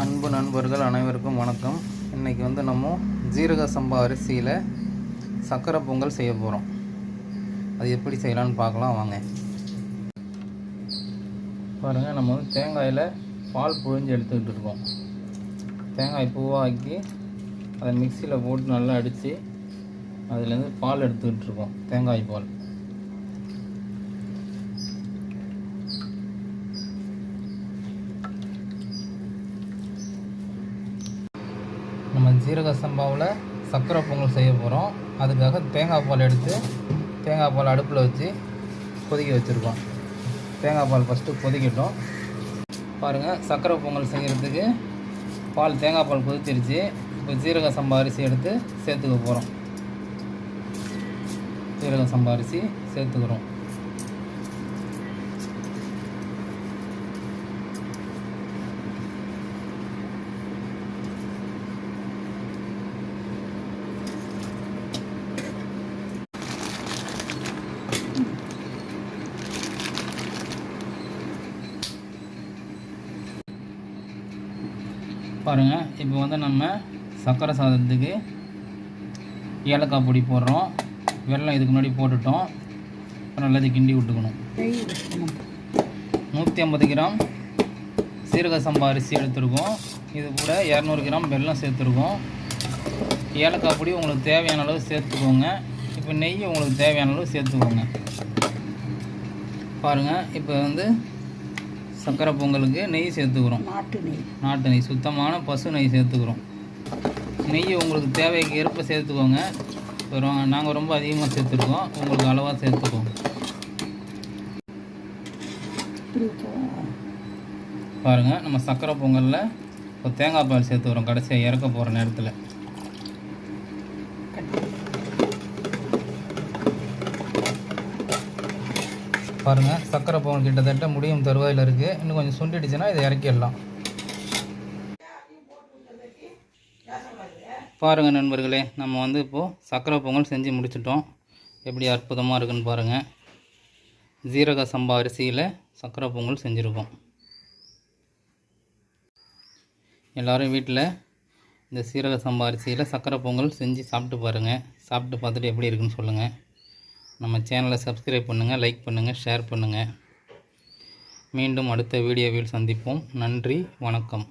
அன்பு நண்பர்கள் அனைவருக்கும் வணக்கம். இன்றைக்கி வந்து நம்ம ஜீரக சம்பா அரிசியில் சக்கரை பொங்கல் செய்ய போகிறோம். அது எப்படி செய்யலான்னு பார்க்கலாம் வாங்க. பாருங்கள், நம்ம வந்து தேங்காயில் பால் புழிஞ்சு எடுத்துக்கிட்டு இருக்கோம். தேங்காய் பூவாக்கி அதை மிக்சியில் போட்டு நல்லா அடித்து அதுலேருந்து பால் எடுத்துக்கிட்டு இருக்கோம். தேங்காய் பால் நம்ம ஜீரக சம்பாவில் சக்கரை பொங்கல் செய்ய போகிறோம். அதுக்காக தேங்காய் பால் எடுத்து தேங்காய் பால் அடுப்பில் வச்சு கொதிக்க வச்சுருக்கோம். தேங்காய் பால் ஃபஸ்ட்டு கொதிக்கட்டும். பாருங்கள், சக்கரை பொங்கல் செய்கிறதுக்கு தேங்காய் பால் கொதிச்சிருச்சு. இப்போ ஜீரக சம்பா அரிசி எடுத்து சேர்த்துக்க போகிறோம். ஜீரக சம்பா அரிசி சேர்த்துக்கிறோம். பாருங்கள், இப்போ வந்து நம்ம சக்கரை சாதத்துக்கு ஏலக்காய் பொடி போடுறோம். வெல்லம் இதுக்கு முன்னாடி போட்டுட்டோம். நல்லது கிண்டி விட்டுக்கணும். 150 கிராம் சீரக சம்பா அரிசி எடுத்துருக்கோம். இது கூட 200 கிராம் வெல்லம் சேர்த்துருக்கோம். ஏலக்காய் பொடி உங்களுக்கு தேவையான அளவு சேர்த்துக்கோங்க. இப்போ நெய் உங்களுக்கு தேவையான அளவு சேர்த்துக்கோங்க. பாருங்கள், இப்போ வந்து சக்கரை பொங்கலுக்கு நெய் சேர்த்துக்கிறோம். நாட்டு நெய், சுத்தமான பசு நெய் சேர்த்துக்கிறோம். நெய் உங்களுக்கு தேவைக்கு ஏற்ப சேர்த்துக்கோங்க. நாங்கள் ரொம்ப அதிகமாக சேர்த்துருக்கோம், உங்களுக்கு அளவாக சேர்த்துக்கோங்க. பாருங்கள், நம்ம சக்கரை பொங்கலில் இப்போ தேங்காய் பால் சேர்த்துக்கிறோம். கடைசியாக இறக்க போகிற நேரத்தில் பாருங்கள், சக்கரை பொங்கல் கிட்டத்தட்ட முடியும் தருவாயில் இருக்குது. இன்னும் கொஞ்சம் சுண்டிடுச்சுன்னா இதை இறக்கிடலாம். பாருங்கள் நண்பர்களே, நம்ம வந்து இப்போது சக்கரை பொங்கல் செஞ்சு முடிச்சிட்டோம். எப்படி அற்புதமாக இருக்குன்னு பாருங்கள். ஜீரக சம்பா அரிசியில் சக்கரை பொங்கல் செஞ்சுருக்கோம். எல்லோரும் வீட்டில் இந்த சீரக சம்பா அரிசியில் சக்கரை பொங்கல் செஞ்சு சாப்பிட்டு பாருங்கள். சாப்பிட்டு பார்த்துட்டு எப்படி இருக்குன்னு சொல்லுங்கள். நம்ம சேனலை சப்ஸ்கிரைப் பண்ணுங்கள், லைக் பண்ணுங்கள், ஷேர் பண்ணுங்கள். மீண்டும் அடுத்த வீடியோவில் சந்திப்போம். நன்றி, வணக்கம்.